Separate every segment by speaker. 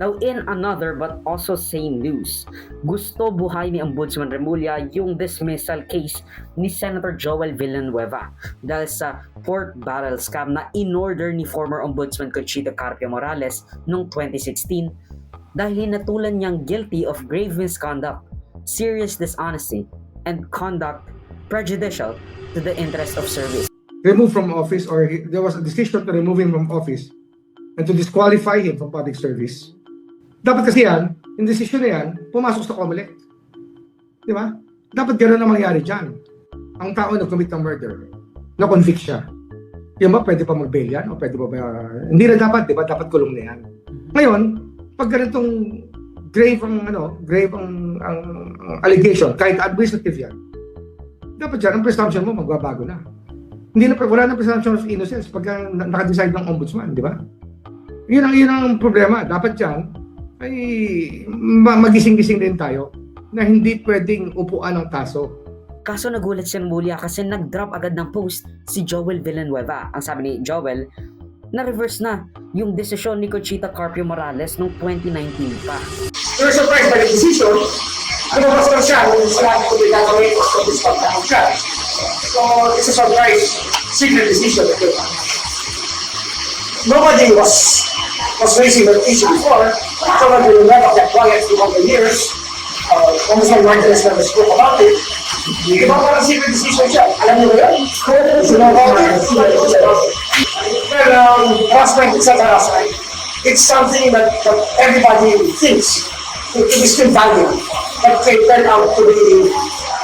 Speaker 1: Now, in another but also same news, gusto buhay ni Ombudsman Remulla yung dismissal case ni Senator Joel Villanueva dahil sa pork barrel scam na in-order ni former Ombudsman Conchita Carpio Morales noong 2016 dahil hinatulan niyang guilty of grave misconduct, serious dishonesty, and conduct prejudicial to the interest of service.
Speaker 2: Removed from office, or there was a decision to remove him from office and to disqualify him from public service. Dapat kasi yan, yung decision na yan, pumasok sa COMELEC. Di ba? Dapat gano'n ang mangyari dyan. Ang tao nag-commit ng murder, na-convict siya. Yan ba, pwede pa mag-bail yan? O pwede pa ba? Hindi na dapat, di ba? Dapat kulong na yan. Ngayon, pag ganitong grave ang allegation, kahit administrative yan, dapat dyan, ang presumption mo, magbabago na. Wala na presumption of innocence pagka naka-decide ng ombudsman, di ba? Yun ang problema. Dapat dyan, ay magising-gising din tayo na hindi pwedeng upuan ng kaso.
Speaker 1: Kaso nagulat si Remulla kasi nag-drop agad ng post si Joel Villanueva. Ang sabi ni Joel, na-reverse na yung desisyon ni Conchita Carpio Morales noong 2019 pa.
Speaker 3: We're surprised by the decision. Ano ba sa siya? Kung sinabi ko din gagawin ko sa discount na siya. So, it's a surprise secret decision. Nobody was raising that issue before. Someone will never get quiet throughout the years. Congressman Martinez never spoke about it. Diba parang secret decision siya? Alam niyo ba yun? Well, harassment is not harassment. It's something that everybody thinks it is still valid. But it turned out to be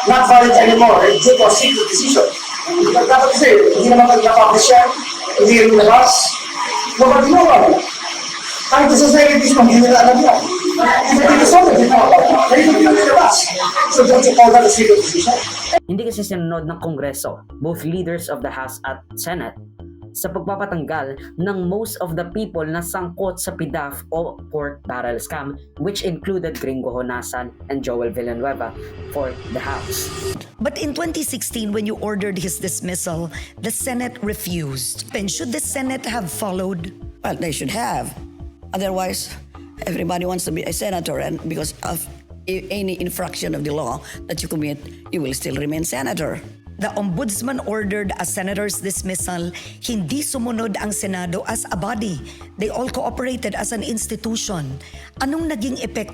Speaker 3: not valid anymore due to a secret decision. Dapat kasi, hindi naman nag-publish siya, hindi rin nabas. Nobody know about it. Kahit sa society mo, hindi nila alam yan. Hindi ko sabi, hindi ko alam. Hindi ko nilabas. So don't you call that a secret decision?
Speaker 1: Hindi kasi sinunod ng Kongreso, both leaders of the House at Senate, sa pagpapatanggal ng most of the people na sangkot sa PDAF o pork barrel scam, which included Gringo Honasan and Joel Villanueva for the House.
Speaker 4: But in 2016, when you ordered his dismissal, the Senate refused. Then should the Senate have followed?
Speaker 5: Well, they should have. Otherwise, everybody wants to be a senator, and because of any infraction of the law that you commit, you will still remain senator.
Speaker 4: The ombudsman ordered a senator's dismissal. Hindi sumunod ang Senado as a body. They all cooperated as an institution. Anong naging epekto